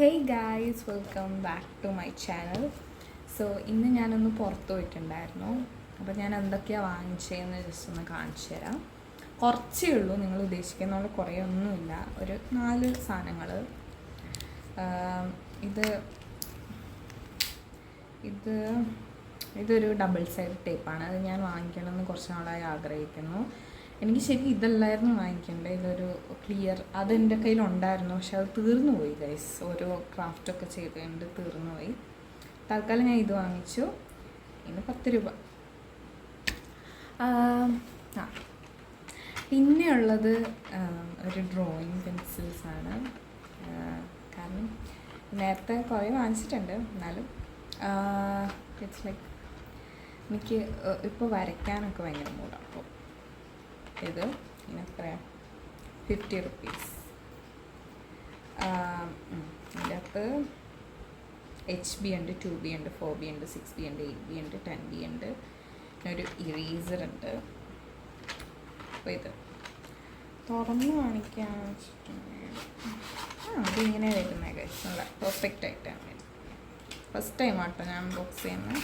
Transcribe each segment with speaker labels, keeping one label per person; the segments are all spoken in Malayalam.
Speaker 1: Hey guys, welcome back to my channel. So ഇന്ന് ഞാനൊന്ന് പുറത്ത് പോയിട്ടുണ്ടായിരുന്നു. അപ്പോൾ ഞാൻ എന്തൊക്കെയാണ് വാങ്ങിച്ചതെന്ന് ജസ്റ്റ് ഒന്ന് കാണിച്ചു തരാം. കുറച്ചേ ഉള്ളൂ, നിങ്ങൾ ഉദ്ദേശിക്കുന്ന പോലെ കുറേ ഒന്നുമില്ല. ഒരു 4 സാധനങ്ങൾ. ഇതൊരു ഡബിൾ സൈഡ് ടേപ്പാണ്. അത് ഞാൻ വാങ്ങിക്കണമെന്ന് കുറച്ച് നാളായി ആഗ്രഹിക്കുന്നു. എനിക്ക് ശരിക്കും ഇതല്ലായിരുന്നു വാങ്ങിക്കേണ്ടത്. ഇതൊരു ക്ലിയർ, അതെൻ്റെ കയ്യിലുണ്ടായിരുന്നു, പക്ഷെ അത് തീർന്നു പോയി ഗൈസ്. ഓരോ ക്രാഫ്റ്റൊക്കെ ചെയ്തുകൊണ്ട് തീർന്നു പോയി. തൽക്കാലം ഞാൻ ഇത് വാങ്ങിച്ചു. ഇതിന് 10 രൂപ. പിന്നെ ഉള്ളത് ഒരു ഡ്രോയിങ് പെൻസിൽസാണ്. കാരണം നേരത്തെ കുറേ വാങ്ങിച്ചിട്ടുണ്ട്, എന്നാലും ഇറ്റ്സ് ലൈക്ക് എനിക്ക് ഇപ്പോൾ വരയ്ക്കാനൊക്കെ ഭയങ്കര മൂടാണ്. അപ്പോൾ ഇത് എത്രയാണ്? 50 റുപ്പീസ്. ഇതിൻ്റെ അകത്ത് HB ഉണ്ട്, 2B ഉണ്ട്, 4B ഉണ്ട്, 6B ഉണ്ട്, 8B ഉണ്ട്, 10B ഉണ്ട്. പിന്നെ ഒരു ഇറേസർ ഉണ്ട്. അപ്പോൾ ഇത് തുറന്ന് കാണിക്കാൻ വെച്ചിട്ടുണ്ടെങ്കിൽ അതിങ്ങനെ വരുന്നത് കഴിച്ച് നല്ല പെർഫെക്റ്റ് ആയിട്ടാണ് വരുന്നത്. ഫസ്റ്റ് ടൈം ആട്ടോ ഞാൻ അൺബോക്സ് ചെയ്യുന്നത്.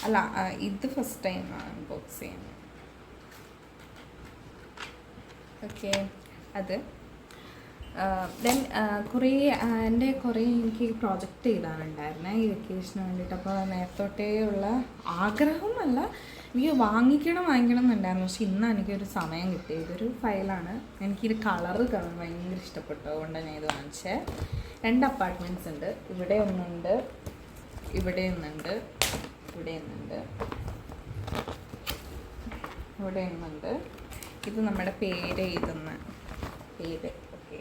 Speaker 1: അല്ല, ഇത് ഫസ്റ്റ് ടൈമാണ് അൺബോക്സ് ചെയ്യുന്നത്. ഓക്കെ, അത് ദെൻ കുറേ എനിക്ക് പ്രോജക്റ്റ് ചെയ്താനുണ്ടായിരുന്നേ ഈ വെക്കേഷന് വേണ്ടിയിട്ട്. അപ്പോൾ നേരത്തോട്ടേ ഉള്ള ആഗ്രഹമല്ല, എനിക്ക് വാങ്ങിക്കണം എന്നുണ്ടായിരുന്നു. പക്ഷെ ഇന്നാണ് എനിക്കൊരു സമയം കിട്ടിയത്. ഇതൊരു ഫയലാണ്. എനിക്കിത് കളറ് കാണാൻ ഭയങ്കര ഇഷ്ടപ്പെട്ടു, അതുകൊണ്ടാണ് ഞാൻ ഇത് വാങ്ങിച്ചത്. 2 അപ്പാർട്ട്മെൻറ്റ്സ് ഉണ്ട്. ഇവിടെ ഒന്നുണ്ട്, ഇവിടെ ഒന്നുണ്ട്, ഇവിടെ ഒന്നുണ്ട്, ഇവിടെ ഒന്നുണ്ട്. ഇത് നമ്മുടെ പേര് എഴുതുന്ന പേര്. ഓക്കെ,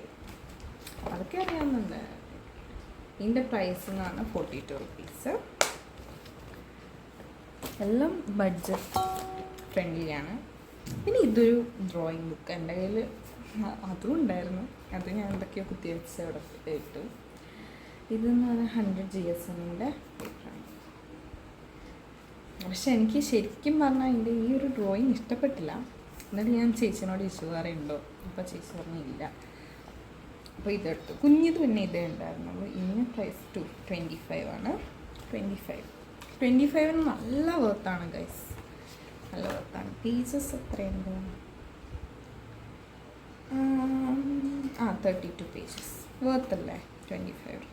Speaker 1: അതൊക്കെ അറിയാവുന്നുണ്ട്. ഇതിൻ്റെ പ്രൈസ് എന്ന് പറഞ്ഞാൽ 42 റുപ്പീസ്. എല്ലാം ബഡ്ജറ്റ് ഫ്രണ്ട്ലിയാണ്. പിന്നെ ഇതൊരു ഡ്രോയിങ് ബുക്ക് എൻ്റെ കയ്യിൽ അതും ഉണ്ടായിരുന്നു. അത് ഞാൻ എന്തൊക്കെയോ കുത്തിവെച്ച് അവിടെ ഇട്ടു. ഇതെന്ന് പറഞ്ഞാൽ 100 GSMൻ്റെ പേപ്പറാണ്. പക്ഷെ എനിക്ക് ശരിക്കും പറഞ്ഞാൽ എൻ്റെ ഈ ഒരു ഡ്രോയിങ് ഇഷ്ടപ്പെട്ടില്ല. എന്നിട്ട് ഞാൻ ചേച്ചിനോട് പറയാറുണ്ടോ? അപ്പോൾ ചേച്ചി പറഞ്ഞില്ല. അപ്പോൾ ഇതെടുത്തു. കുഞ്ഞിത് പിന്നെ ഇതേ ഉണ്ടായിരുന്നുള്ളൂ. ഇതിന് പ്രൈസ് 25 ആണ്. 25 നല്ല വർത്താണ് ഗൈസ്, നല്ല വർത്താണ്. പേജസ് എത്രയുണ്ട്? 32 പേജസ്. വರ್ತല്ലേ 25.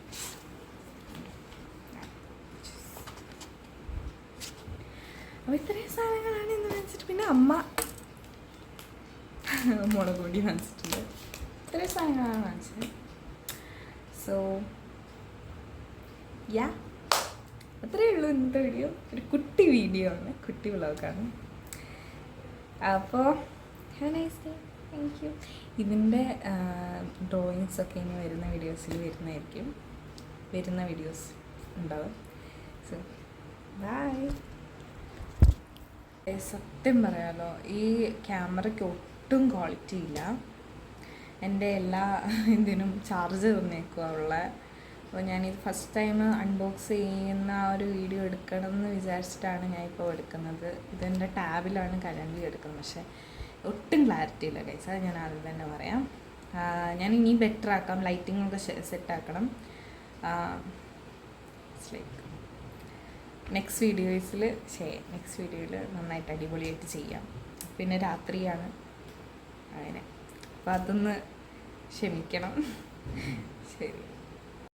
Speaker 1: അപ്പോൾ ഇത്രയും സാധനങ്ങളാണ് എന്ന് വെച്ചിട്ട് പിന്നെ അമ്മ മുളക് പൊടി വാങ്ങിച്ചിട്ടുണ്ട്. ഇത്രയും സാധനങ്ങളാണ് വാങ്ങിച്ചത്. സോ അത്രയേ ഉള്ളൂ ഇന്നത്തെ വീഡിയോ. ഒരു കുട്ടി വീഡിയോ ആണ്, കുട്ടി വ്ളോഗാണ്. അപ്പോൾ have a nice day. Thank you. ഇതിൻ്റെ ഡ്രോയിങ്സൊക്കെ ഇനി വരുന്ന വീഡിയോസിൽ വരുന്ന വീഡിയോസ് ഉണ്ടാവും. So bye. സത്യം പറയാലോ, ഈ ക്യാമറയ്ക്ക് ഒട്ടും ക്വാളിറ്റി ഇല്ല. എൻ്റെ എല്ലാ ഇതിനും ചാർജ് തന്നേക്കുള്ള. അപ്പോൾ ഞാനിത് ഫസ്റ്റ് ടൈം അൺബോക്സ് ചെയ്യുന്ന ആ ഒരു വീഡിയോ എടുക്കണം എന്ന് വിചാരിച്ചിട്ടാണ് ഞാനിപ്പോൾ എടുക്കുന്നത്. ഇതെൻ്റെ ടാബിലാണ് കരണ്ടി എടുക്കുന്നത്, പക്ഷേ ഒട്ടും ക്ലാരിറ്റി ഇല്ല ഗൈസ്. അത് ഞാൻ ആദ്യം തന്നെ പറയാം. ഞാൻ ഇനി ബെറ്റർ ആക്കാം, ലൈറ്റിങ്ങൊക്കെ സെറ്റാക്കണം. ലൈക്ക് നെക്സ്റ്റ് വീഡിയോയിൽ നന്നായിട്ട് അടിപൊളിയായിട്ട് ചെയ്യാം. പിന്നെ രാത്രിയാണ് അങ്ങനെ, അപ്പോൾ അതൊന്ന് ക്ഷമിക്കണം. ശരി.